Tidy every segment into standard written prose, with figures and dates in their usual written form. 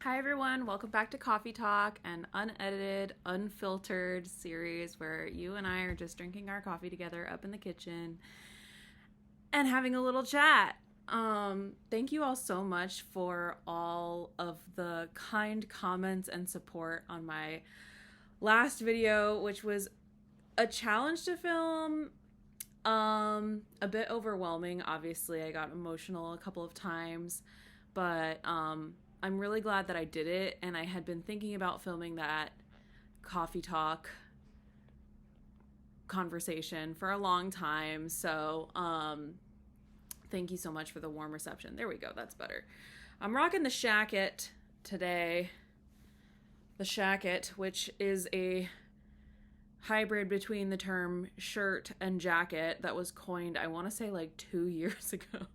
Hi everyone, welcome back to Coffee Talk, an unedited, unfiltered series where you and I are just drinking our coffee together up in the kitchen and having a little chat. Thank you all so much for all of the kind comments and support on my last video, which was a challenge to film. A bit overwhelming, obviously. I got emotional a couple of times, but I'm really glad that I did it, and I had been thinking about filming that coffee talk conversation for a long time. So, thank you so much for the warm reception. There we go, that's better. I'm rocking the shacket today. The shacket, which is a hybrid between the term shirt and jacket that was coined, I want to say, like 2 years ago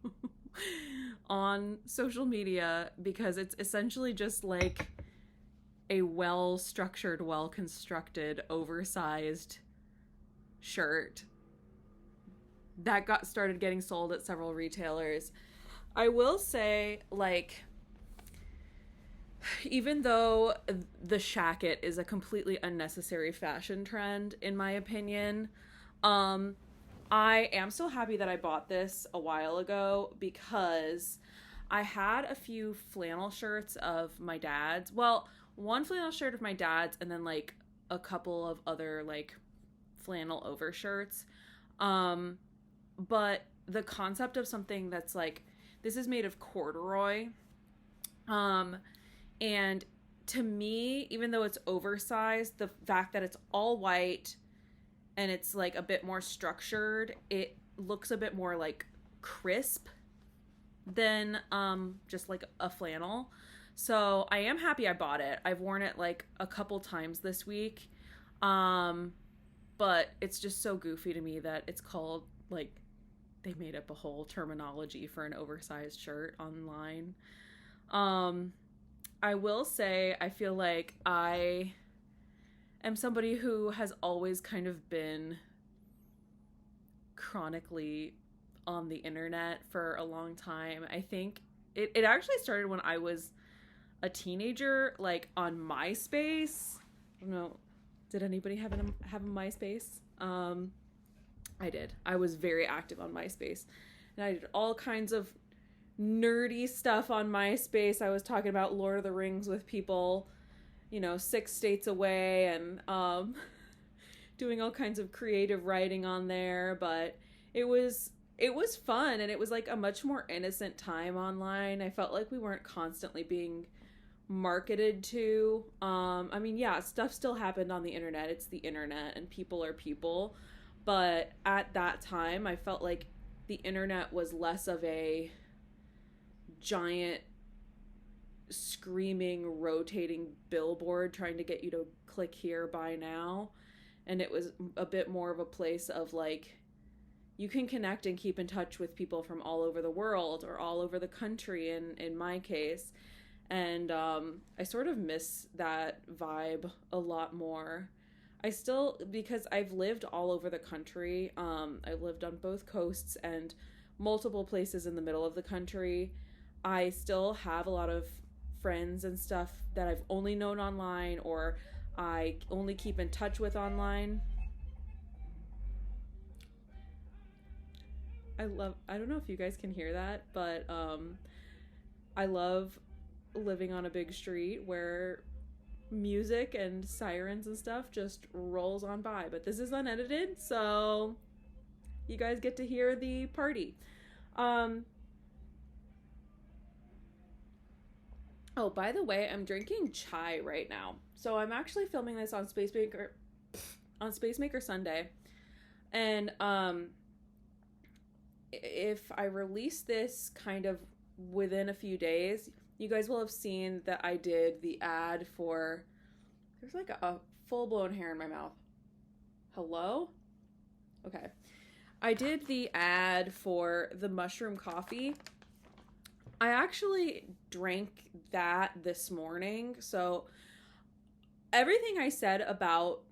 on social media, because it's essentially just like a well-structured, well-constructed, oversized shirt that got started getting sold at several retailers. I will say, like, even though the shacket is a completely unnecessary fashion trend, in my opinion, I am so happy that I bought this a while ago, because I had a few flannel shirts of my dad's. Well, one flannel shirt of my dad's, and then like a couple of other like flannel overshirts. But the concept of something that's like, this is made of corduroy. And to me, even though it's oversized, the fact that it's all white and it's like a bit more structured, it looks a bit more like crisp than just like a flannel. So I am happy I bought it. I've worn it like a couple times this week. But it's just so goofy to me that it's called, like, they made up a whole terminology for an oversized shirt online. I will say, I feel like I am somebody who has always kind of been chronically on the internet for a long time. I think it actually started when I was a teenager, like on MySpace. I don't know, did anybody have a MySpace? I did. I was very active on MySpace, and I did all kinds of nerdy stuff on MySpace. I was talking about Lord of the Rings with people, 6 states away, and doing all kinds of creative writing on there. But it was fun, and it was like a much more innocent time online. I felt like we weren't constantly being marketed to. I mean, yeah, stuff still happened on the internet. It's the internet, and people are people. But at that time, I felt like the internet was less of a giant screaming rotating billboard trying to get you to click here, buy now, and it was a bit more of a place of like, you can connect and keep in touch with people from all over the world, or all over the country in my case. And I sort of miss that vibe a lot more. I still, because I've lived all over the country, I've lived on both coasts and multiple places in the middle of the country. I still have a lot of friends and stuff that I've only known online, or I only keep in touch with online. I don't know if you guys can hear that, but I love living on a big street where music and sirens and stuff just rolls on by. But this is unedited, so you guys get to hear the party. Oh, by the way, I'm drinking chai right now. So I'm actually filming this on Spacemaker Sunday. And if I release this kind of within a few days, you guys will have seen that I did the ad for, there's like a full-blown hair in my mouth. Hello? Okay. I did the ad for the mushroom coffee. I actually drank that this morning. So everything I said about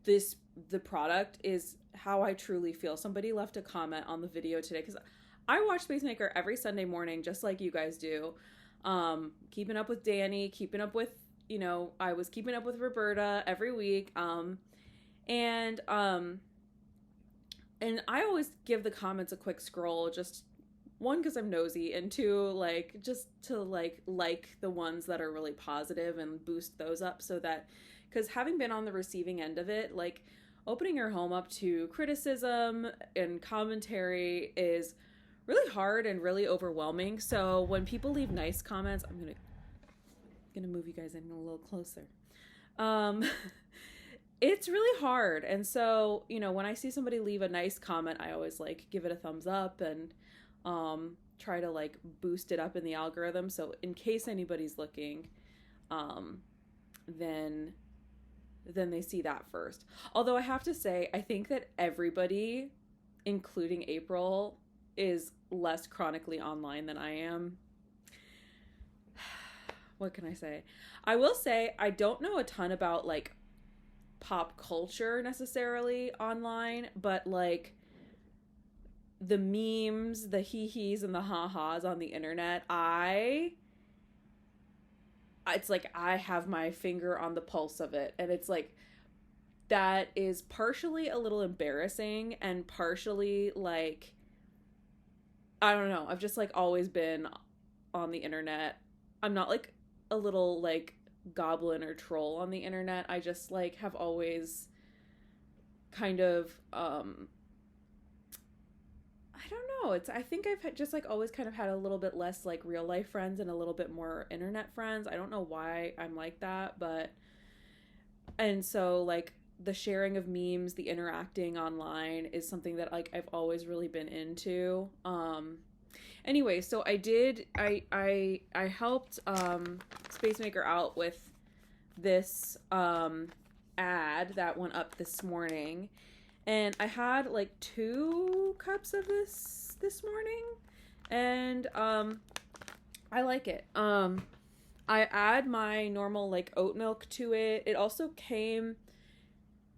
the product is how I truly feel. Somebody left a comment on the video today, because I watch Spacemaker every Sunday morning, just like you guys do. Keeping up with Danny, keeping up with, I was keeping up with Roberta every week. And and I always give the comments a quick scroll, just one, because I'm nosy, and two, like, just to like the ones that are really positive and boost those up, so that, because having been on the receiving end of it, like, opening your home up to criticism and commentary is really hard and really overwhelming. So when people leave nice comments, I'm gonna move you guys in a little closer. Um, it's really hard. And so, when I see somebody leave a nice comment, I always like give it a thumbs up and try to like boost it up in the algorithm. So in case anybody's looking, then they see that first. Although I have to say, I think that everybody, including April, is less chronically online than I am. What can I say? I will say I don't know a ton about like pop culture necessarily online, but like the memes, the hee-hees and the ha-has on the internet, it's like I have my finger on the pulse of it, and it's like that is partially a little embarrassing and partially like, I don't know, I've just like always been on the internet. I'm not like a little like goblin or troll on the internet. I just like have always kind of I don't know. I think I've just like always kind of had a little bit less like real life friends and a little bit more internet friends. I don't know why I'm like that, but and so like the sharing of memes, the interacting online is something that like I've always really been into. Anyway, so I helped Spacemaker out with this ad that went up this morning. And I had like 2 cups of this morning, and I like it. I add my normal like oat milk to it. It also came,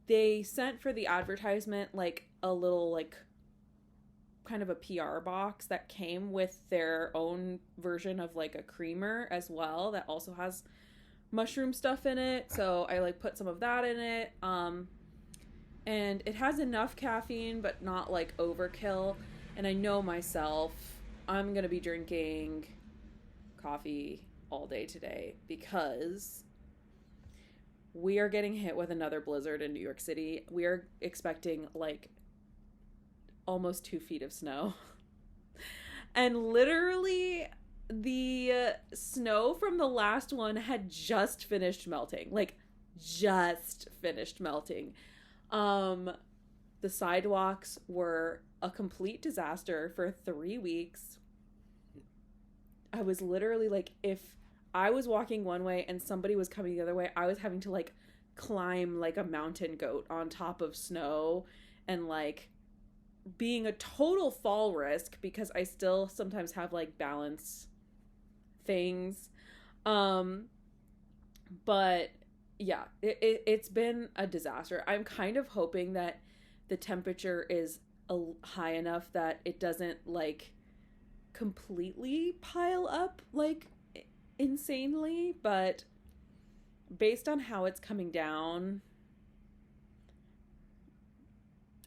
they sent for the advertisement like a little like kind of a PR box that came with their own version of like a creamer as well that also has mushroom stuff in it. So I like put some of that in it. And it has enough caffeine, but not like overkill. And I know myself, I'm going to be drinking coffee all day today because we are getting hit with another blizzard in New York City. We are expecting like almost 2 feet of snow. And literally the snow from the last one had just finished melting. Like just finished melting. The sidewalks were a complete disaster for 3 weeks. I was literally like, if I was walking one way and somebody was coming the other way, I was having to like climb like a mountain goat on top of snow and like being a total fall risk because I still sometimes have like balance things. But yeah, it's been a disaster. I'm kind of hoping that the temperature is high enough that it doesn't like completely pile up like insanely, but based on how it's coming down,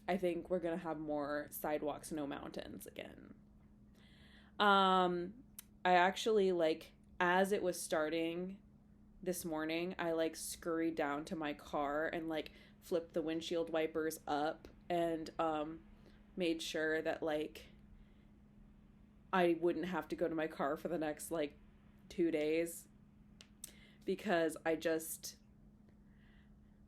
I think we're gonna have more sidewalks, no mountains again. I actually like, as it was starting this morning, I like scurried down to my car and like flipped the windshield wipers up and made sure that like I wouldn't have to go to my car for the next like 2 days, because I just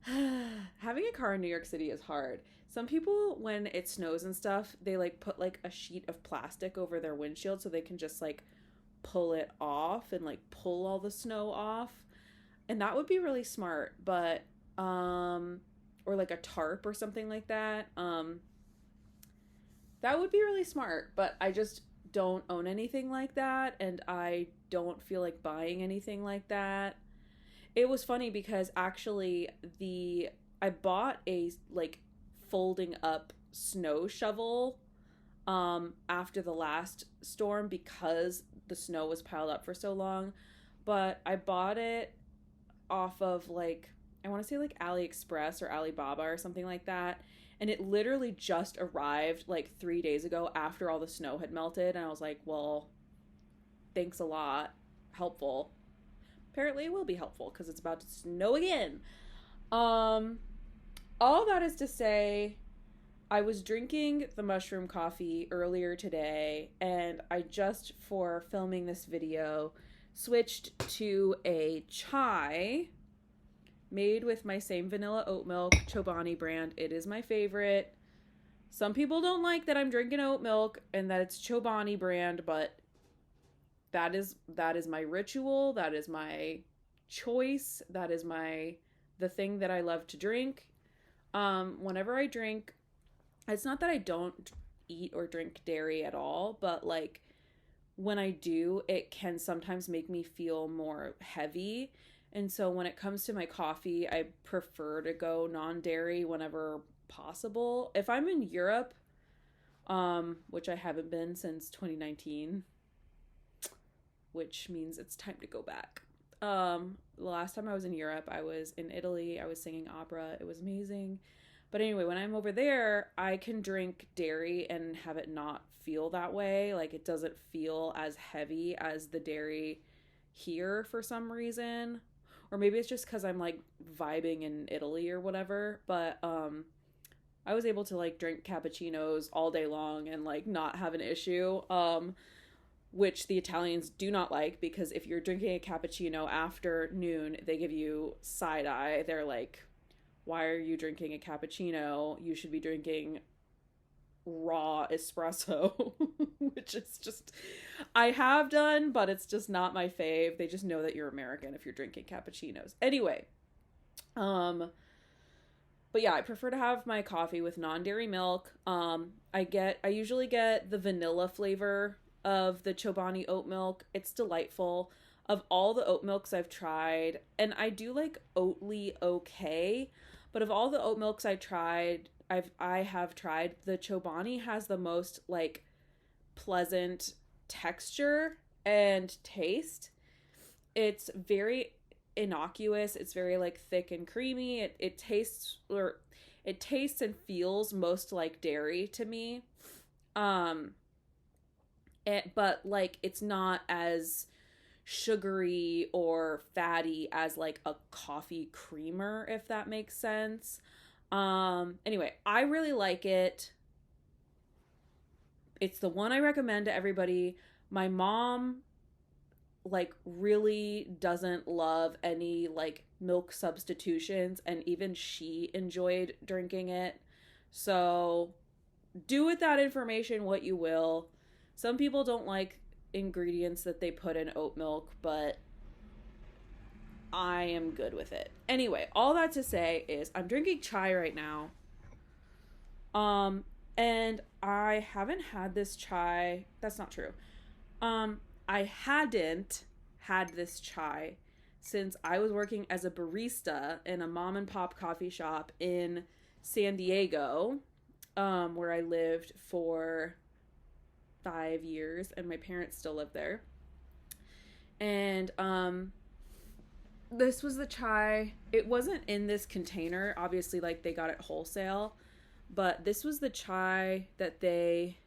having a car in New York City is hard. Some people, when it snows and stuff, they like put like a sheet of plastic over their windshield so they can just like pull it off and like pull all the snow off. And that would be really smart, but or like a tarp or something like that. That would be really smart, but I just don't own anything like that, and I don't feel like buying anything like that. It was funny because actually I bought a like folding up snow shovel after the last storm because the snow was piled up for so long. But I bought it off of like, I want to say like AliExpress or Alibaba or something like that. And it literally just arrived like 3 days ago after all the snow had melted. And I was like, well, thanks a lot. Helpful. Apparently it will be helpful because it's about to snow again. All that is to say, I was drinking the mushroom coffee earlier today, and I just, for filming this video, switched to a chai made with my same vanilla oat milk, Chobani brand. It is my favorite. Some people don't like that I'm drinking oat milk and that it's Chobani brand, but that is my ritual. That is my choice. That is the thing that I love to drink. Whenever I drink, it's not that I don't eat or drink dairy at all, but like when I do, it can sometimes make me feel more heavy. And so when it comes to my coffee, I prefer to go non-dairy whenever possible. If I'm in Europe, which I haven't been since 2019, which means it's time to go back. The last time I was in Europe, I was in Italy. I was singing opera. It was amazing. But anyway, when I'm over there, I can drink dairy and have it not feel that way. Like it doesn't feel as heavy as the dairy here for some reason. Or maybe it's just because I'm like vibing in Italy or whatever. But I was able to like drink cappuccinos all day long and like not have an issue. Which the Italians do not like, because if you're drinking a cappuccino after noon, they give you side eye. They're like, why are you drinking a cappuccino? You should be drinking raw espresso, which is just, I have done, but it's just not my fave. They just know that you're American if you're drinking cappuccinos. Anyway, but yeah, I prefer to have my coffee with non-dairy milk. I usually get the vanilla flavor of the Chobani oat milk. It's delightful. Of all the oat milks I've tried, and I do like Oatly okay, but of all the oat milks I have tried, the Chobani has the most like pleasant texture and taste. It's very innocuous. It's very like thick and creamy. It tastes and feels most like dairy to me. But like it's not as sugary or fatty as like a coffee creamer, if that makes sense. Anyway, I really like it. It's the one I recommend to everybody. My mom like really doesn't love any like milk substitutions, and even she enjoyed drinking it. So do with that information what you will. Some people don't like ingredients that they put in oat milk, but I am good with it. Anyway, all that to say is I'm drinking chai right now. And I haven't had this chai. That's not true. I hadn't had this chai since I was working as a barista in a mom and pop coffee shop in San Diego, where I lived for 5 years, and my parents still live there. And this was the chai. It wasn't in this container, obviously, like they got it wholesale, but this was the chai that they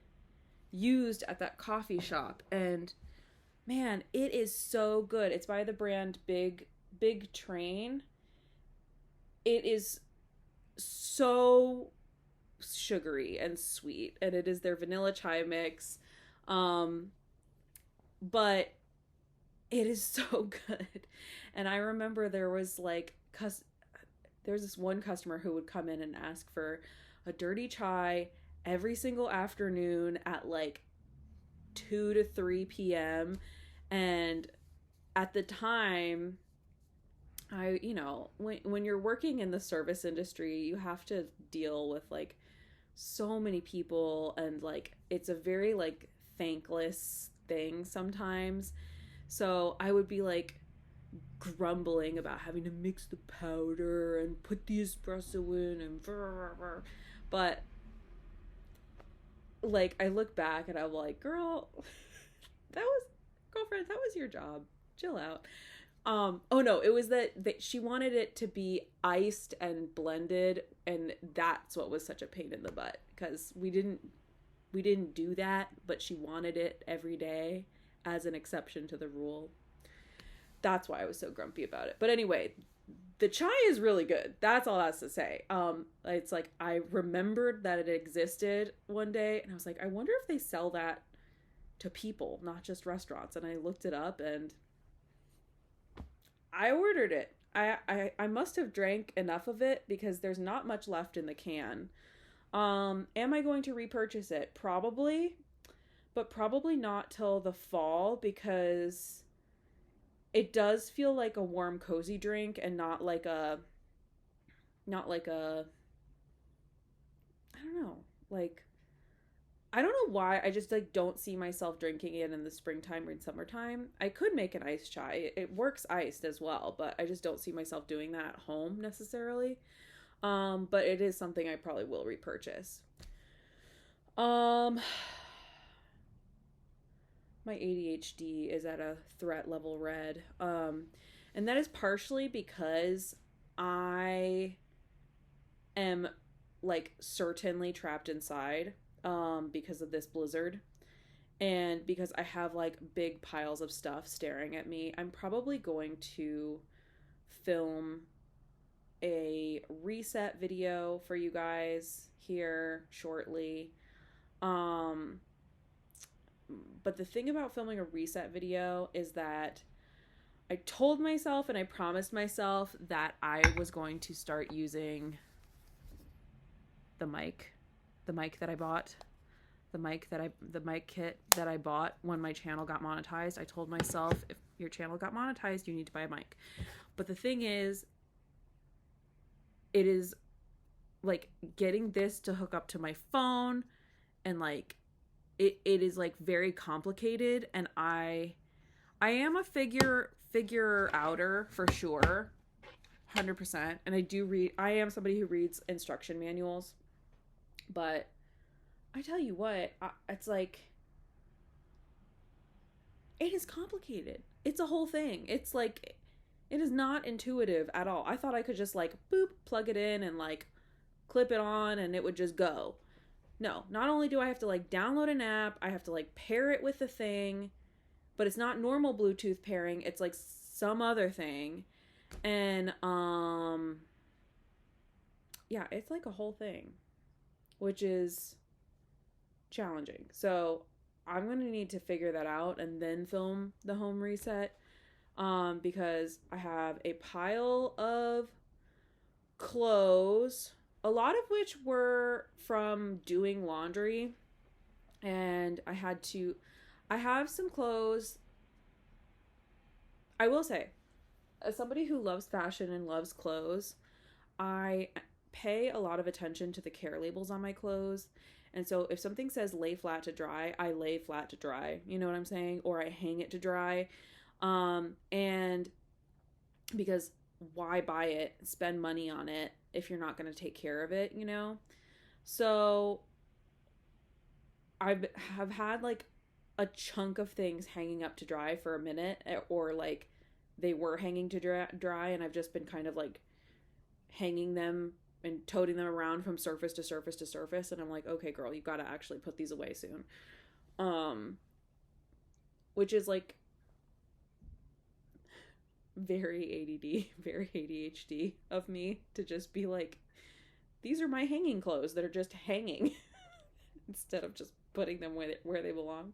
used at that coffee shop. And man, it is so good. It's by the brand Big Train. It is so sugary and sweet, and it is their vanilla chai mix. But it is so good. And I remember there was this one customer who would come in and ask for a dirty chai every single afternoon at like 2 to 3 p.m. And at the time, when you're working in the service industry, you have to deal with like so many people, and like it's a very like thankless thing sometimes. So I would be like grumbling about having to mix the powder and put the espresso in and but like I look back and I'm like, girl, girlfriend, that was your job. Chill out. Oh no, it was that she wanted it to be iced and blended, and that's what was such a pain in the butt, because we didn't do that, but she wanted it every day as an exception to the rule. That's why I was so grumpy about it. But anyway, the chai is really good. That's all that's to say. It's like I remembered that it existed one day, and I was like, I wonder if they sell that to people, not just restaurants. And I looked it up, and I ordered it. I must have drank enough of it because there's not much left in the can. Am I going to repurchase it? Probably, but probably not till the fall, because it does feel like a warm, cozy drink and not like a I don't know, like, I don't know why. I just like don't see myself drinking it in the springtime or in summertime. I could make an iced chai. It works iced as well, but I just don't see myself doing that at home necessarily. But it is something I probably will repurchase. My ADHD is at a threat level red. And that is partially because I am like certainly trapped inside because of this blizzard, and because I have like big piles of stuff staring at me. I'm probably going to film a reset video for you guys here shortly. But the thing about filming a reset video is that I told myself and I promised myself that I was going to start using the mic that I bought, the mic kit that I bought when my channel got monetized. I told myself, if your channel got monetized, you need to buy a mic. But the thing is, it is like getting this to hook up to my phone, and like it is like very complicated, and I am a figure outer for sure, 100%, and I am somebody who reads instruction manuals, but I tell you what, it's like, it is complicated. It's a whole thing. It's like, it is not intuitive at all. I thought I could just like boop, plug it in and like clip it on and it would just go. No, not only do I have to like download an app, I have to like pair it with the thing, but it's not normal Bluetooth pairing. It's like some other thing. And yeah, it's like a whole thing, which is challenging. So I'm going to need to figure that out and then film the home reset, because I have a pile of clothes, a lot of which were from doing laundry, and I have some clothes. I will say, as somebody who loves fashion and loves clothes, I pay a lot of attention to the care labels on my clothes. And so if something says lay flat to dry, I lay flat to dry. You know what I'm saying? Or I hang it to dry. And because why buy it, spend money on it if you're not going to take care of it, you know? So have had like a chunk of things hanging up to dry for a minute, or like they were hanging to dry, and I've just been kind of like hanging them and toting them around from surface to surface to surface, and I'm like, okay girl, you got to actually put these away soon. Which is like very ADD, very ADHD of me to just be like, these are my hanging clothes that are just hanging instead of just putting them where they belong.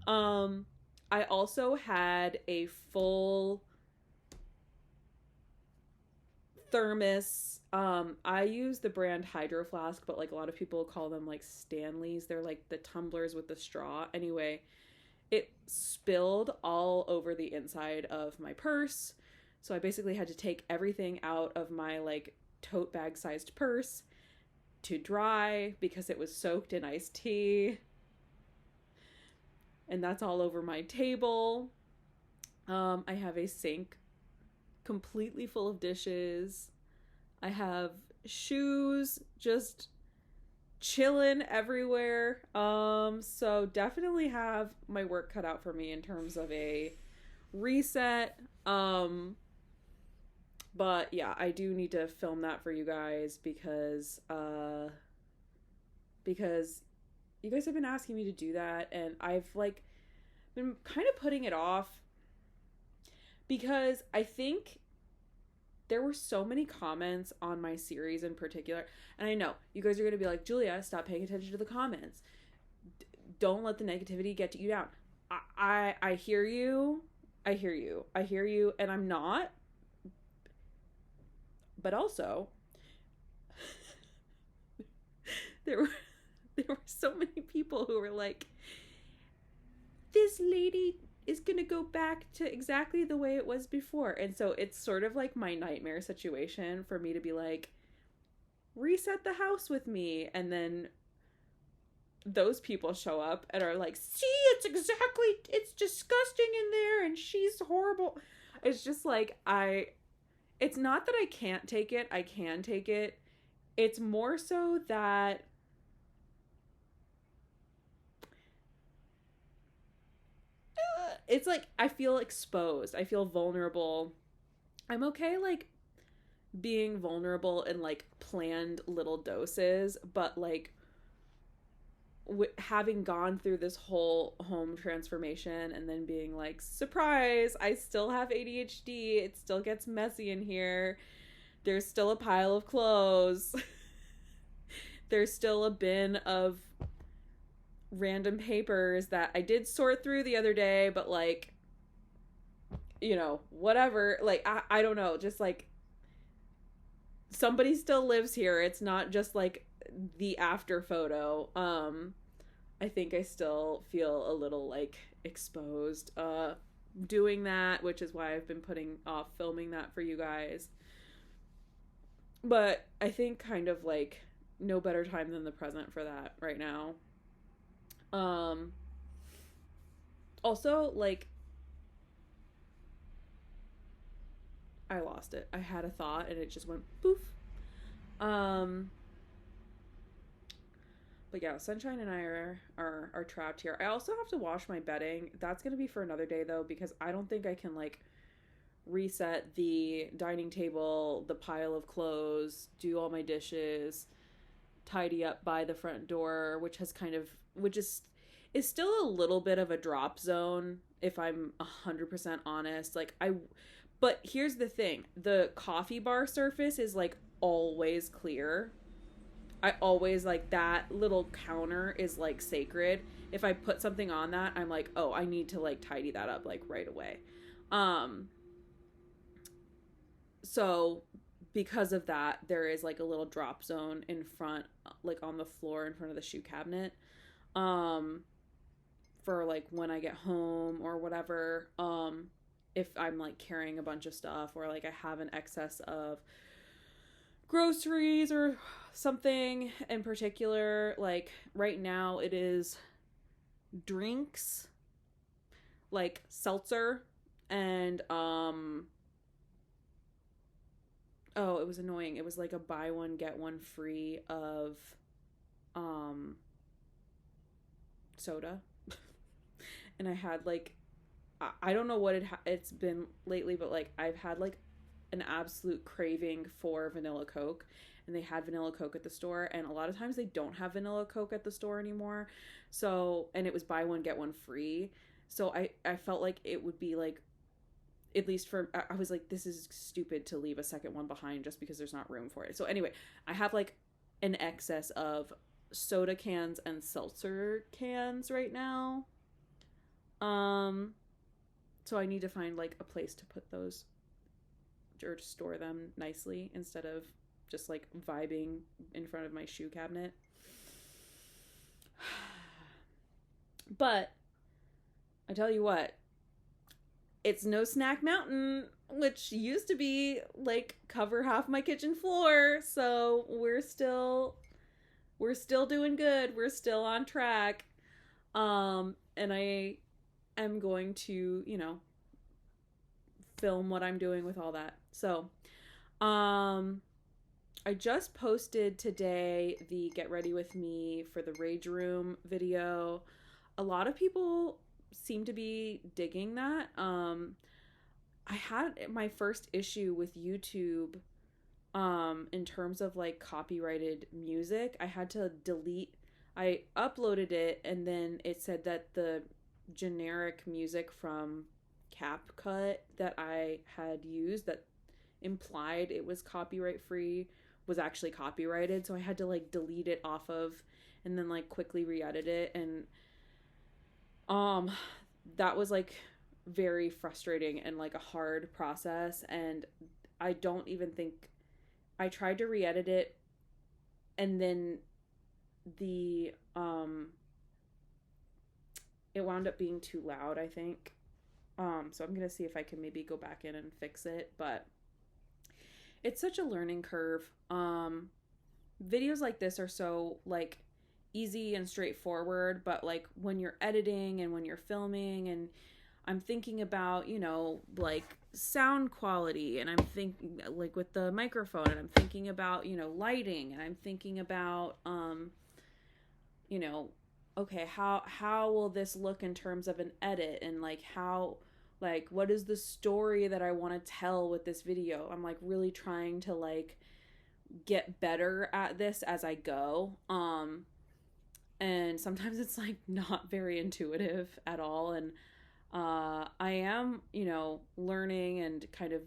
I also had a full thermos. I use the brand Hydro Flask, but like a lot of people call them like Stanleys. They're like the tumblers with the straw. Anyway, it spilled all over the inside of my purse. So I basically had to take everything out of my like tote bag sized purse to dry because it was soaked in iced tea. And that's all over my table. I have a sink completely full of dishes. I have shoes just chilling everywhere. So definitely have my work cut out for me in terms of a reset. But yeah, I do need to film that for you guys because you guys have been asking me to do that, and I've like been kind of putting it off because I think there were so many comments on my series in particular, and I know you guys are going to be like, Julia, stop paying attention to the comments. Don't let the negativity get you down. I hear you. I hear you. I hear you, and I'm not. But also, there were there were so many people who were like, this lady is gonna go back to exactly the way it was before. And so it's sort of like my nightmare situation for me to be like, reset the house with me, and then those people show up and are like, see, it's disgusting in there and she's horrible. It's just like, it's not that I can't take it, I can take it. It's more so that it's like I feel exposed. I feel vulnerable. I'm okay like being vulnerable in like planned little doses, but like having gone through this whole home transformation and then being like, surprise, I still have ADHD. It still gets messy in here. There's still a pile of clothes. There's still a bin of random papers that I did sort through the other day, but like, you know, whatever. Like, I don't know. Just like, somebody still lives here. It's not just like the after photo. I think I still feel a little like exposed doing that, which is why I've been putting off filming that for you guys. But I think kind of like no better time than the present for that right now. Also, like, I lost it. I had a thought and it just went poof. But yeah, Sunshine and I are trapped here. I also have to wash my bedding. That's gonna be for another day though, because I don't think I can like reset the dining table, the pile of clothes, do all my dishes, tidy up by the front door, which is still a little bit of a drop zone if I'm 100% honest. But here's the thing. The coffee bar surface is like always clear. I always like that little counter is like sacred. If I put something on that, I'm like, oh, I need to like tidy that up like right away. So because of that, there is like a little drop zone in front, like on the floor in front of the shoe cabinet. For like when I get home or whatever. If I'm like carrying a bunch of stuff or like I have an excess of groceries or something in particular. Like right now it is drinks, like seltzer, and oh, it was annoying. It was like a buy one get one free of soda. And I had like, I don't know what it's been lately, but like I've had like an absolute craving for vanilla Coke, and they had vanilla Coke at the store, and a lot of times they don't have vanilla Coke at the store anymore. So, and it was buy one get one free. So I felt like it would be like, at least for, I was like, this is stupid to leave a second one behind just because there's not room for it. So anyway, I have like an excess of soda cans and seltzer cans right now. So I need to find like a place to put those or to store them nicely instead of just like vibing in front of my shoe cabinet. But I tell you what, it's no snack mountain, which used to be like cover half my kitchen floor. So we're still doing good. We're still on track. And I am going to, you know, film what I'm doing with all that. So, I just posted today the Get Ready With Me for the Rage Room video. A lot of people seem to be digging that. I had my first issue with YouTube in terms of like copyrighted music. I had to delete, I uploaded it and then it said that the generic music from CapCut that I had used that implied it was copyright free was actually copyrighted, so I had to like delete it off of and then like quickly re-edit it. And um that was like very frustrating and like a hard process. And I don't even think I tried to re-edit it, and then the it wound up being too loud, I think. So I'm gonna see if I can maybe go back in and fix it, but it's such a learning curve. Videos like this are so like easy and straightforward, but like when you're editing and when you're filming, and I'm thinking about, you know, like sound quality, and I'm thinking like with the microphone, and I'm thinking about, you know, lighting, and I'm thinking about you know, okay, how will this look in terms of an edit, and like how, like what is the story that I want to tell with this video. I'm like really trying to like get better at this as I go. And sometimes it's like not very intuitive at all. And I am, you know, learning and kind of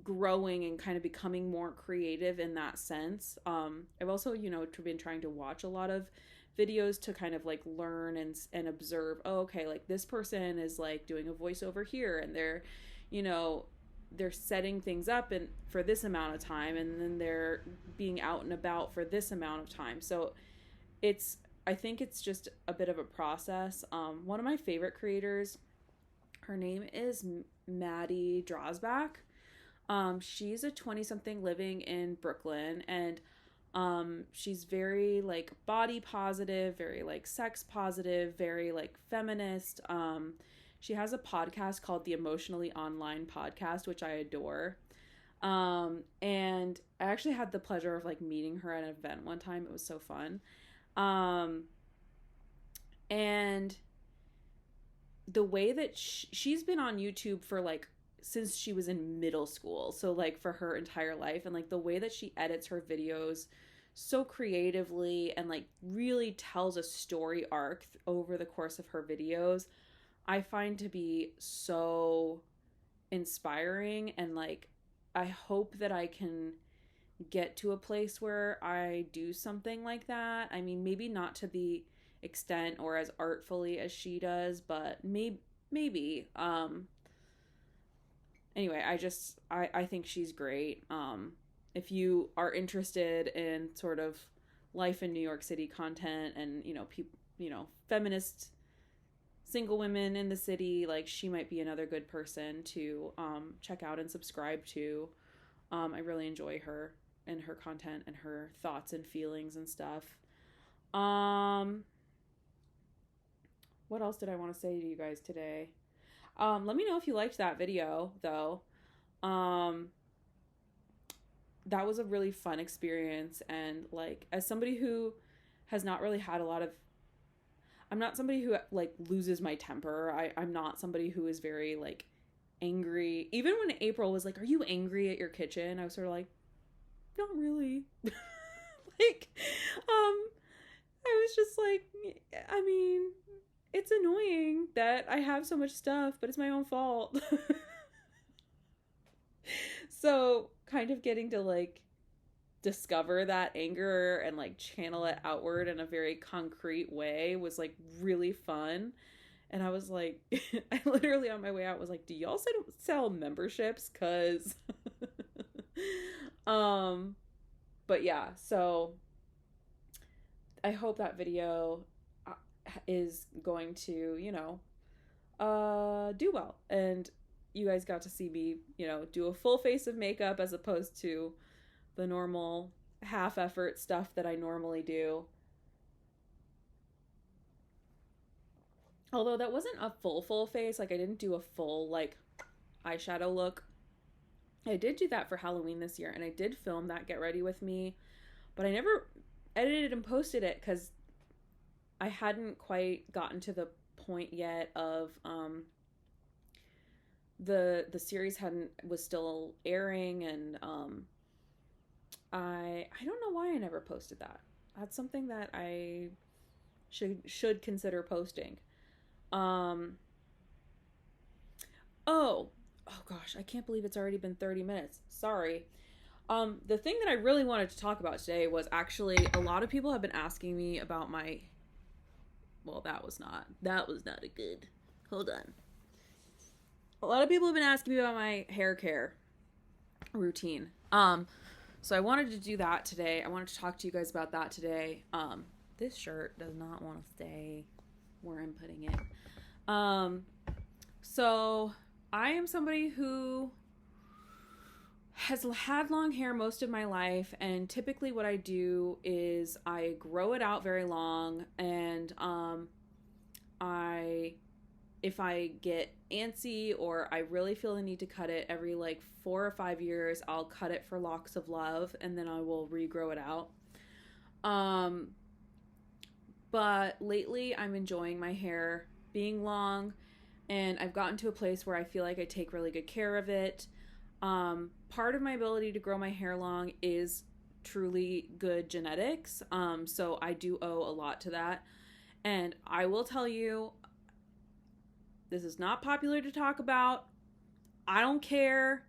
growing and kind of becoming more creative in that sense. I've also, you know, been trying to watch a lot of videos to kind of like learn and observe, oh, okay, like this person is like doing a voiceover here, and they're, you know, they're setting things up and for this amount of time, and then they're being out and about for this amount of time. So it's, I think it's just a bit of a process. One of my favorite creators, her name is Maddie Drosbach. She's a 20-something living in Brooklyn, and she's very like body positive, very like sex positive, very like feminist. She has a podcast called the Emotionally Online Podcast, which I adore. And I actually had the pleasure of like meeting her at an event one time. It was so fun. And the way that she's been on YouTube for like since she was in middle school, so like for her entire life, and like the way that she edits her videos so creatively and like really tells a story arc over the course of her videos, I find to be so inspiring. And like I hope that I can get to a place where I do something like that. I mean, maybe not to the extent or as artfully as she does, but maybe anyway, I think she's great. If you are interested in sort of life in New York City content, and you know, people, you know, feminist single women in the city, like she might be another good person to check out and subscribe to. I really enjoy her and her content and her thoughts and feelings and stuff. What else did I want to say to you guys today? Let me know if you liked that video, though. That was a really fun experience, and like as somebody who has not really had a lot of, I'm not somebody who like loses my temper. I'm not somebody who is very like angry. Even when April was like, "Are you angry at your kitchen?" I was sort of like, "Not really." Like, I was just like, I mean, it's annoying that I have so much stuff, but it's my own fault. So kind of getting to like discover that anger and like channel it outward in a very concrete way was like really fun. And I was like, I literally on my way out was like, do y'all sell memberships? Cause but yeah, so I hope that video is going to, you know, do well. And you guys got to see me, you know, do a full face of makeup as opposed to the normal half effort stuff that I normally do. Although that wasn't a full face, like I didn't do a full like eyeshadow look. I did do that for Halloween this year, and I did film that Get Ready With Me, but I never edited and posted it because I hadn't quite gotten to the point yet of the series hadn't was still airing, and I don't know why I never posted that. That's something that I should consider posting. Um oh, oh gosh, I can't believe it's already been 30 minutes. Sorry. The thing that I really wanted to talk about today was actually a lot of people have been asking me about my, well, that was not a good, hold on. A lot of people have been asking me about my hair care routine. So I wanted to do that today. I wanted to talk to you guys about that today. This shirt does not want to stay where I'm putting it. So I am somebody who has had long hair most of my life, and typically what I do is I grow it out very long, and if I get antsy or I really feel the need to cut it every like 4 or 5 years, I'll cut it for locks of love, and then I will regrow it out. But lately I'm enjoying my hair being long, and I've gotten to a place where I feel like I take really good care of it. Part of my ability to grow my hair long is truly good genetics. So I do owe a lot to that. And I will tell you, this is not popular to talk about. I don't care.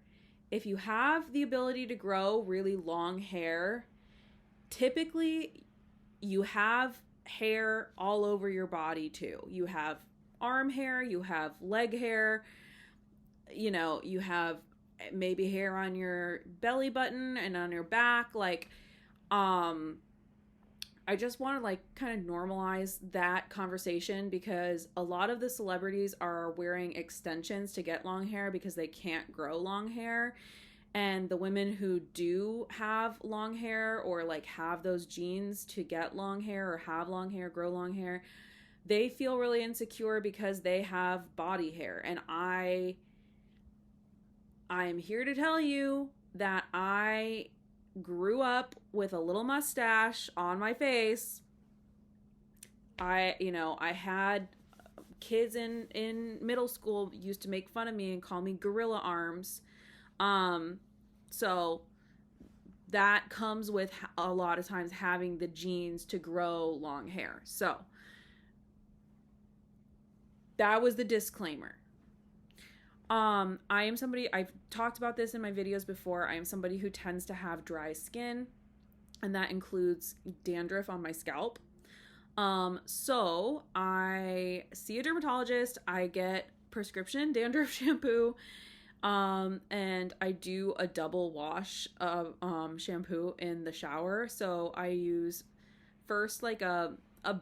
If you have the ability to grow really long hair, typically you have hair all over your body too. You have arm hair, you have leg hair, you have maybe hair on your belly button and on your back. Like, I just want to like kind of normalize that conversation, because a lot of the celebrities are wearing extensions to get long hair because they can't grow long hair. And the women who do have long hair, or like have those genes to get long hair or have long hair, grow long hair, they feel really insecure because they have body hair. And I am here to tell you that I grew up with a little mustache on my face. I had kids in middle school used to make fun of me and call me gorilla arms. So that comes with a lot of times having the genes to grow long hair. So that was the disclaimer. I am somebody, I've talked about this in my videos before, I am somebody who tends to have dry skin, and that includes dandruff on my scalp. So I see a dermatologist, I get prescription dandruff shampoo, and I do a double wash of shampoo in the shower. So I use first like a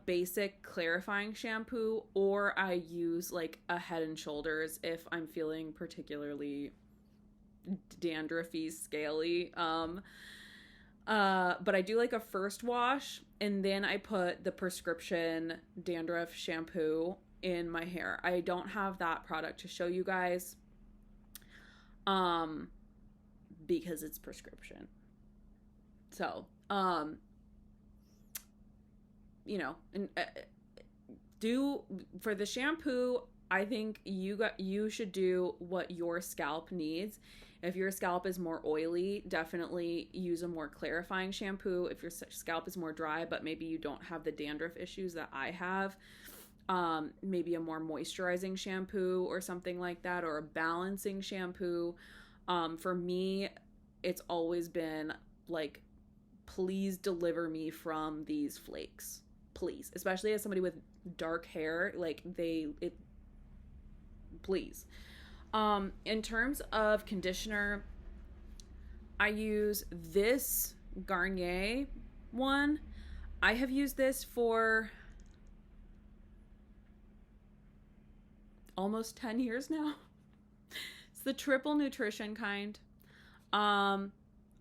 basic clarifying shampoo, or I use like a Head and Shoulders if I'm feeling particularly dandruffy, scaly. But I do like a first wash, and then I put the prescription dandruff shampoo in my hair. I don't have that product to show you guys, because it's prescription. So, and do for the shampoo, I think you should do what your scalp needs. If your scalp is more oily, definitely use a more clarifying shampoo. If your scalp is more dry, but maybe you don't have the dandruff issues that I have, maybe a more moisturizing shampoo or something like that, or a balancing shampoo. For me, it's always been like, please deliver me from these flakes. Please, especially as somebody with dark hair, please. In terms of conditioner, I use this Garnier one. I have used this for almost 10 years now. It's the triple nutrition kind. I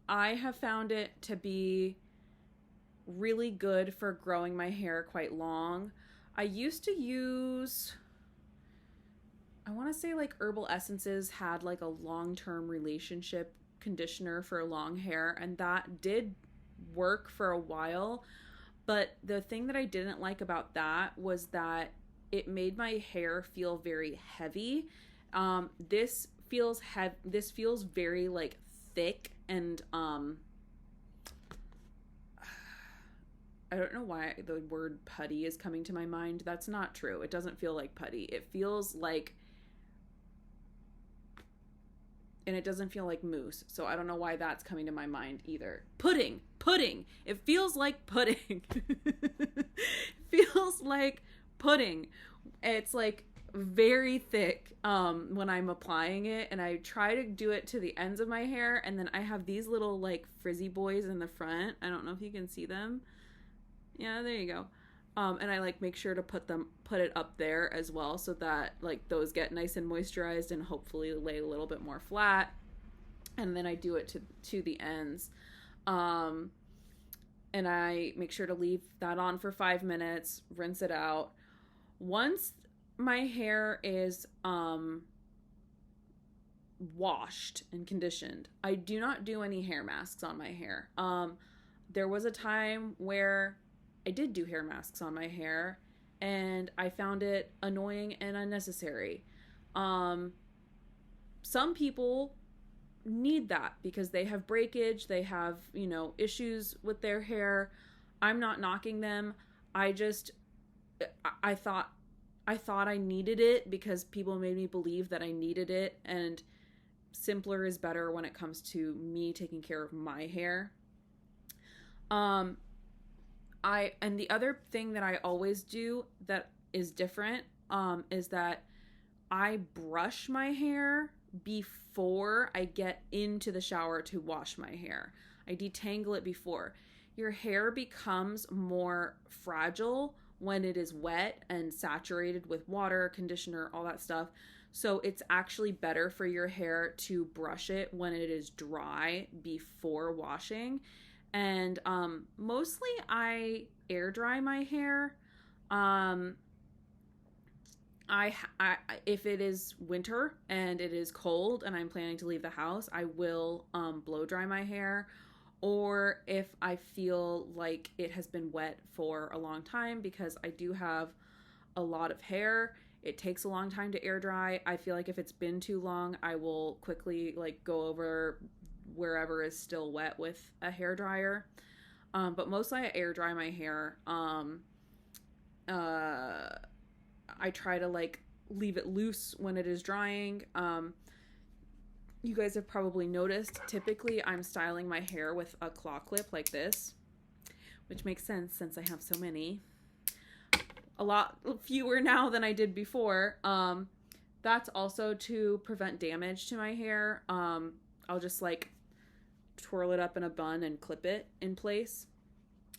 have found it to be really good for growing my hair quite long. I used to use, I want to say like Herbal Essences had like a long-term relationship conditioner for long hair, and that did work for a while. But the thing that I didn't like about that was that it made my hair feel very heavy. This feels very like thick and I don't know why the word putty is coming to my mind. That's not true. It doesn't feel like putty. It feels like, and it doesn't feel like mousse. So I don't know why that's coming to my mind either. Pudding. It feels like pudding. It feels like pudding. It's like very thick when I'm applying it, and I try to do it to the ends of my hair, and then I have these little like frizzy boys in the front. I don't know if you can see them. Yeah, there you go. And I like make sure to put it up there as well, so that like those get nice and moisturized and hopefully lay a little bit more flat. And then I do it to the ends. And I make sure to leave that on for 5 minutes, rinse it out. Once my hair is washed and conditioned, I do not do any hair masks on my hair. There was a time where I did do hair masks on my hair, and I found it annoying and unnecessary. Some people need that because they have breakage, they have, issues with their hair. I'm not knocking them. I thought I needed it because people made me believe that I needed it, and simpler is better when it comes to me taking care of my hair. And the other thing that I always do that is different, is that I brush my hair before I get into the shower to wash my hair. I detangle it before. Your hair becomes more fragile when it is wet and saturated with water, conditioner, all that stuff. So it's actually better for your hair to brush it when it is dry before washing. And mostly I air dry my hair. If it is winter and it is cold and I'm planning to leave the house, I will blow dry my hair. Or if I feel like it has been wet for a long time, because I do have a lot of hair, it takes a long time to air dry. I feel like if it's been too long, I will quickly like go over wherever is still wet with a hair dryer. But mostly I air dry my hair. I try to like leave it loose when it is drying. You guys have probably noticed, typically I'm styling my hair with a claw clip like this, which makes sense since I have so many. A lot fewer now than I did before. That's also to prevent damage to my hair. I'll just like twirl it up in a bun and clip it in place.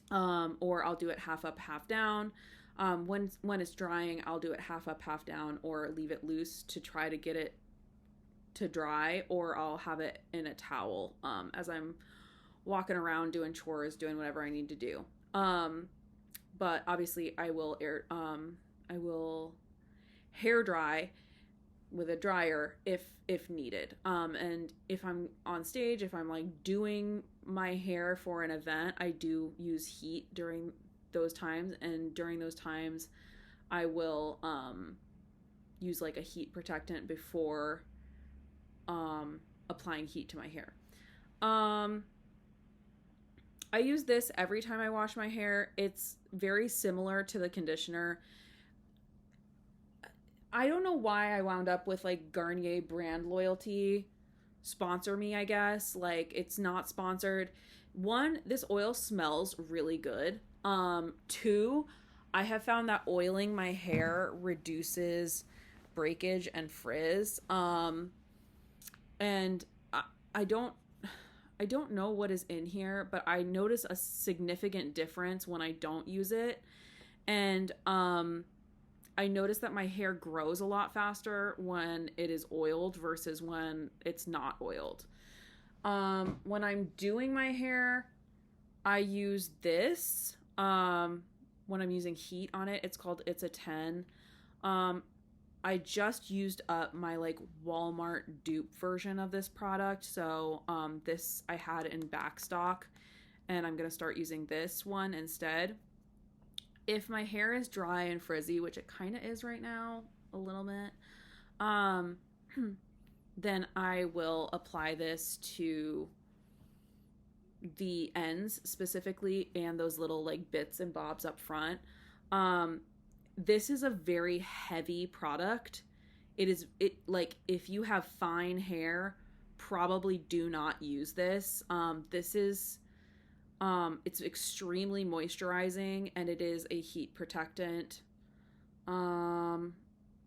Or I'll do it half up, half down. When it's drying, I'll do it half up, half down, or leave it loose to try to get it to dry, or I'll have it in a towel as I'm walking around doing chores, doing whatever I need to do. But obviously I will hair dry with a dryer if needed. And if I'm on stage, if I'm like doing my hair for an event, I do use heat during those times, and during those times I will use like a heat protectant before applying heat to my hair. I use this every time I wash my hair. It's very similar to the conditioner. I don't know why I wound up with like Garnier brand loyalty. Sponsor me, I guess. Like, it's not sponsored. 1, this oil smells really good. 2, I have found that oiling my hair reduces breakage and frizz. And I don't know what is in here, but I notice a significant difference when I don't use it. And I notice that my hair grows a lot faster when it is oiled versus when it's not oiled. When I'm doing my hair, I use this. When I'm using heat on it, it's a 10. I just used up my like Walmart dupe version of this product. So this I had in back stock, and I'm going to start using this one instead. If my hair is dry and frizzy, which it kind of is right now, a little bit, um, then I will apply this to the ends specifically and those little like bits and bobs up front. Um, this is a very heavy product. It like if you have fine hair, probably do not use this. This is it's extremely moisturizing, and it is a heat protectant. Um,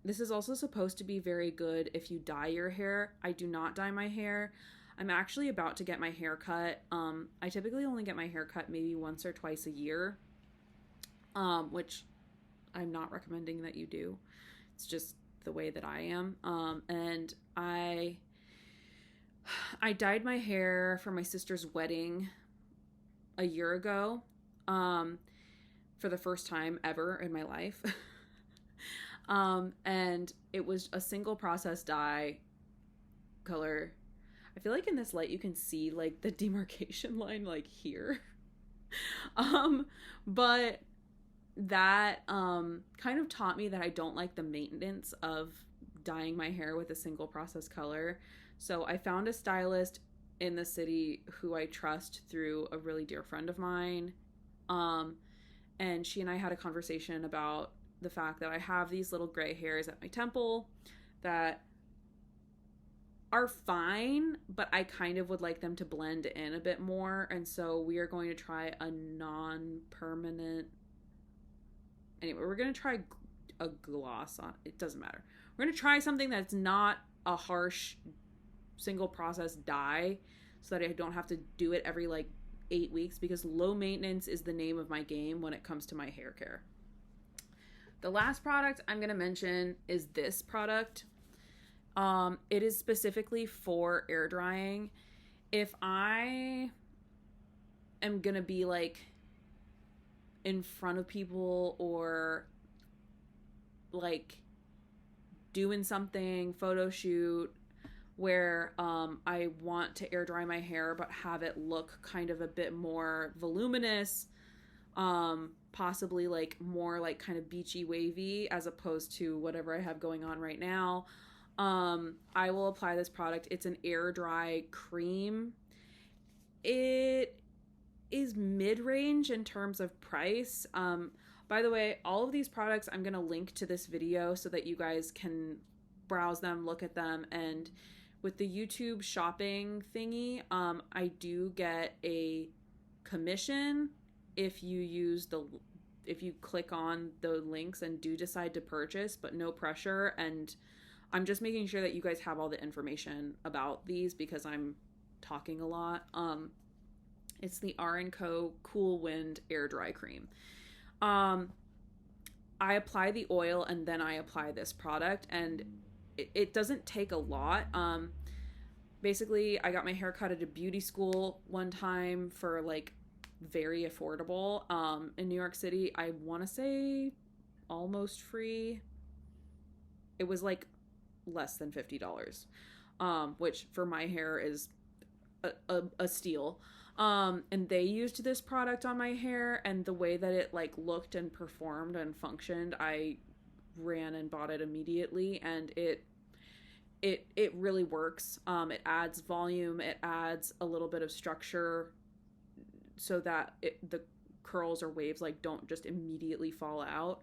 this is also supposed to be very good if you dye your hair. I do not dye my hair. I'm actually about to get my hair cut. I typically only get my hair cut maybe once or twice a year, which I'm not recommending that you do. It's just the way that I am. And I dyed my hair for my sister's wedding a year ago, for the first time ever in my life. And it was a single process dye color. I feel like in this light you can see like the demarcation line like here. But that kind of taught me that I don't like the maintenance of dyeing my hair with a single process color. So I found a stylist in the city who I trust through a really dear friend of mine. And she and I had a conversation about the fact that I have these little gray hairs at my temple that are fine, but I kind of would like them to blend in a bit more. And so we are going to try a non-permanent. Anyway, we're going to try a gloss on. It doesn't matter. We're going to try something that's not a harsh single process dye, so that I don't have to do it every like 8 weeks, because low maintenance is the name of my game when it comes to my hair care. The last product I'm going to mention is this product. It is specifically for air drying. If I am going to be like in front of people or like doing something, photo shoot, where I want to air dry my hair but have it look kind of a bit more voluminous, possibly like more like kind of beachy wavy as opposed to whatever I have going on right now, I will apply this product. It's an air dry cream. It is mid-range in terms of price. By the way, all of these products I'm going to link to this video so that you guys can browse them, look at them, and with the YouTube shopping thingy, I do get a commission if you click on the links and do decide to purchase, but no pressure. And I'm just making sure that you guys have all the information about these because I'm talking a lot. It's the R&Co Cool Wind Air Dry Cream. I apply the oil and then I apply this product, and it doesn't take a lot. Basically, I got my hair cut at a beauty school one time for like very affordable. In New York City, I want to say almost free. It was like less than $50, which for my hair is a steal. And they used this product on my hair, and the way that it like looked and performed and functioned, I ran and bought it immediately, and it really works. It adds volume, it adds a little bit of structure so that the curls or waves like don't just immediately fall out.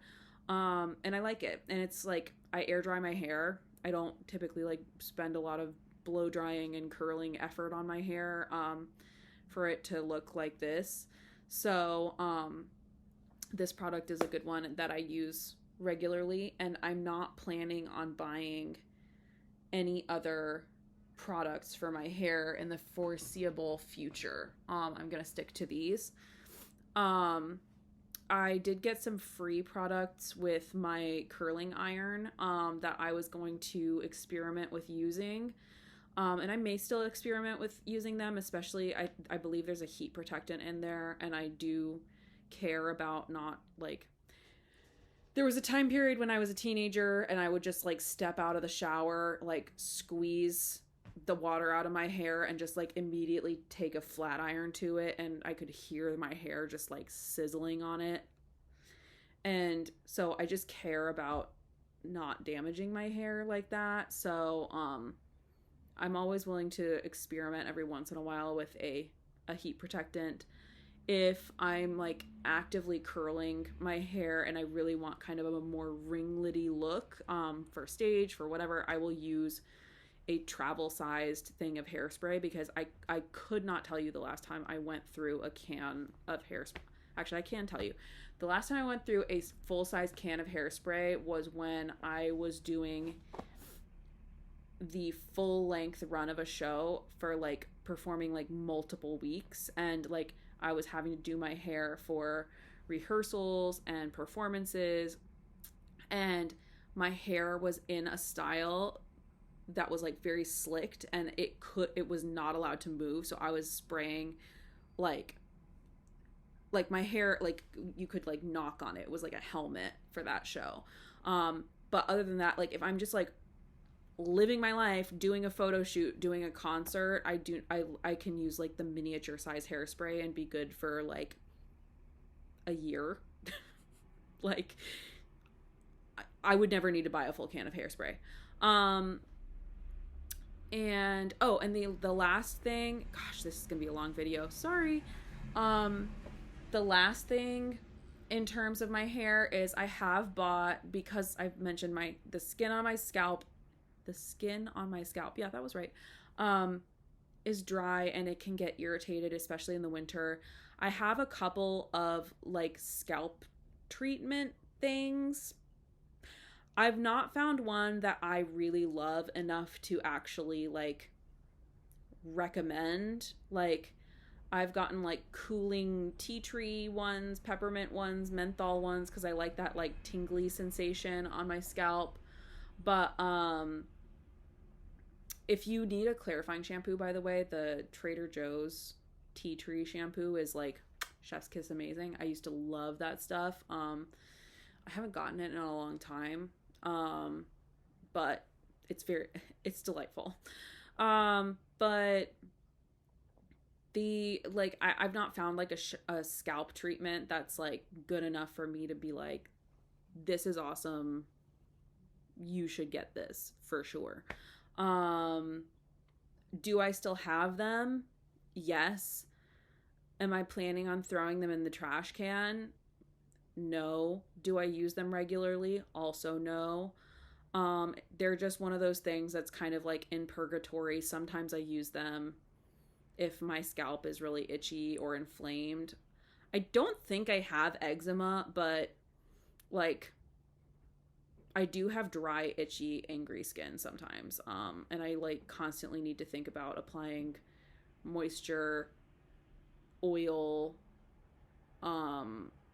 And I like it. And it's like I air dry my hair. I don't typically like spend a lot of blow drying and curling effort on my hair for it to look like this. So this product is a good one that I use regularly, and I'm not planning on buying any other products for my hair in the foreseeable future. I'm gonna stick to these. I did get some free products with my curling iron that I was going to experiment with using. And I may still experiment with using them, especially I believe there's a heat protectant in there, and I do care about not like There was a time period when I was a teenager and I would just like step out of the shower, like squeeze the water out of my hair and just like immediately take a flat iron to it, and I could hear my hair just like sizzling on it. And so I just care about not damaging my hair like that. So I'm always willing to experiment every once in a while with a heat protectant. If I'm like actively curling my hair and I really want kind of a more ringlety look for stage, for whatever, I will use a travel sized thing of hairspray, because I could not tell you the last time I went through a can of hairspray. Actually, I can tell you. The last time I went through a full size can of hairspray was when I was doing the full length run of a show for like performing like multiple weeks, and like I was having to do my hair for rehearsals and performances, and my hair was in a style that was like very slicked, and it was not allowed to move, so I was spraying like my hair, like you could like knock on it. It was like a helmet for that show. But other than that, like if I'm just like living my life, doing a photo shoot, doing a concert, I can use like the miniature size hairspray and be good for like a year. Like I would never need to buy a full can of hairspray. And the last thing, gosh, this is gonna be a long video, sorry. The last thing in terms of my hair is I have bought, because I've mentioned the skin on my scalp, yeah, that was right, is dry and it can get irritated, especially in the winter. I have a couple of like scalp treatment things. I've not found one that I really love enough to actually like recommend. Like I've gotten like cooling tea tree ones, peppermint ones, menthol ones, because I like that like tingly sensation on my scalp. But if you need a clarifying shampoo, by the way, the Trader Joe's tea tree shampoo is like chef's kiss amazing. I used to love that stuff. I haven't gotten it in a long time, but it's delightful. But I've not found like a scalp treatment that's like good enough for me to be like, this is awesome, you should get this for sure. Do I still have them? Yes. Am I planning on throwing them in the trash can? No. Do I use them regularly? Also no. They're just one of those things that's kind of like in purgatory. Sometimes I use them if my scalp is really itchy or inflamed. I don't think I have eczema, but like I do have dry, itchy, angry skin sometimes. And I like constantly need to think about applying moisture, oil,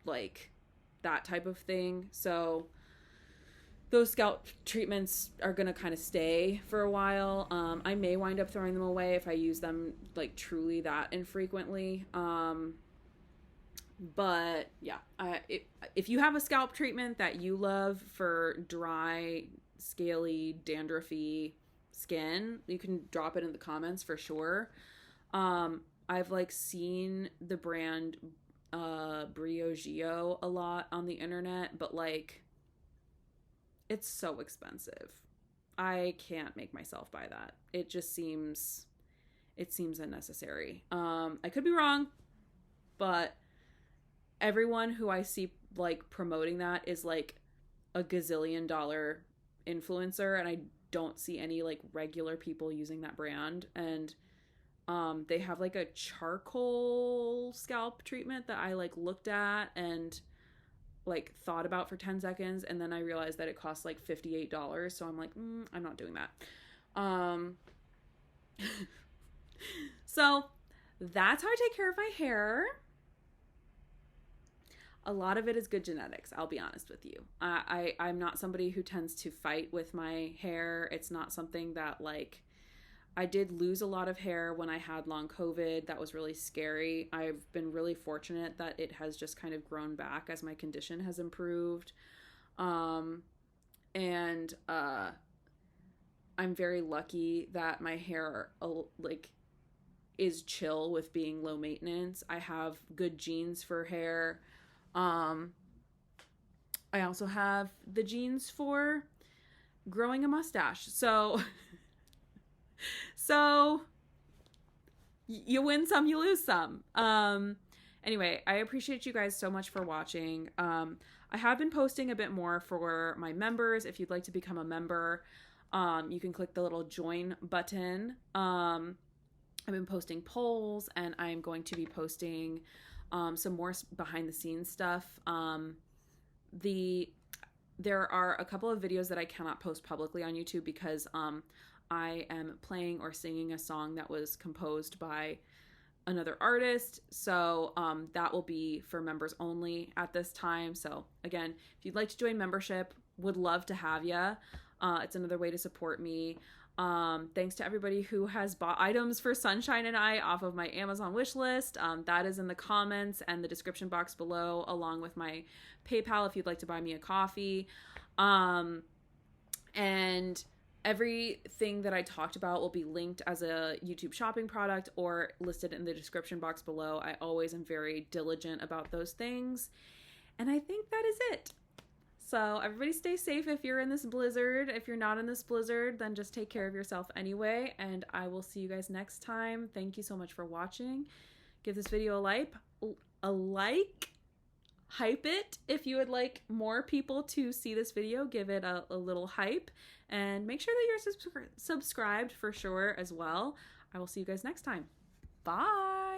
like that type of thing. So those scalp treatments are going to kind of stay for a while. I may wind up throwing them away if I use them like truly that infrequently. But yeah, if you have a scalp treatment that you love for dry, scaly, dandruffy skin, you can drop it in the comments for sure. I've like seen the brand Briogeo a lot on the internet, but like it's so expensive. I can't make myself buy that. It seems unnecessary. I could be wrong, but everyone who I see like promoting that is like a gazillion-dollar influencer, and I don't see any like regular people using that brand. And they have like a charcoal scalp treatment that I like looked at and like thought about for 10 seconds, and then I realized that it costs like $58, so I'm like, I'm not doing that. So that's how I take care of my hair. A lot of it is good genetics, I'll be honest with you. I'm not somebody who tends to fight with my hair. It's not something that like, I did lose a lot of hair when I had long COVID. That was really scary. I've been really fortunate that it has just kind of grown back as my condition has improved. Um, and I'm very lucky that my hair like is chill with being low maintenance. I have good genes for hair. Um, I also have the genes for growing a mustache. So so you win some, you lose some. Anyway, I appreciate you guys so much for watching. I have been posting a bit more for my members. If you'd like to become a member, you can click the little join button. I've been posting polls, and I'm going to be posting some more behind the scenes stuff. There are a couple of videos that I cannot post publicly on YouTube because I am playing or singing a song that was composed by another artist. So that will be for members only at this time. So again, if you'd like to join membership, would love to have you. It's another way to support me. Thanks to everybody who has bought items for Sunshine and I off of my Amazon wish list. That is in the comments and the description box below, along with my PayPal if you'd like to buy me a coffee. And everything that I talked about will be linked as a YouTube shopping product or listed in the description box below. I always am very diligent about those things. And I think that is it. So everybody stay safe if you're in this blizzard. If you're not in this blizzard, then just take care of yourself anyway. And I will see you guys next time. Thank you so much for watching. Give this video a like. Hype it. If you would like more people to see this video, give it a little hype. And make sure that you're subscribed for sure as well. I will see you guys next time. Bye.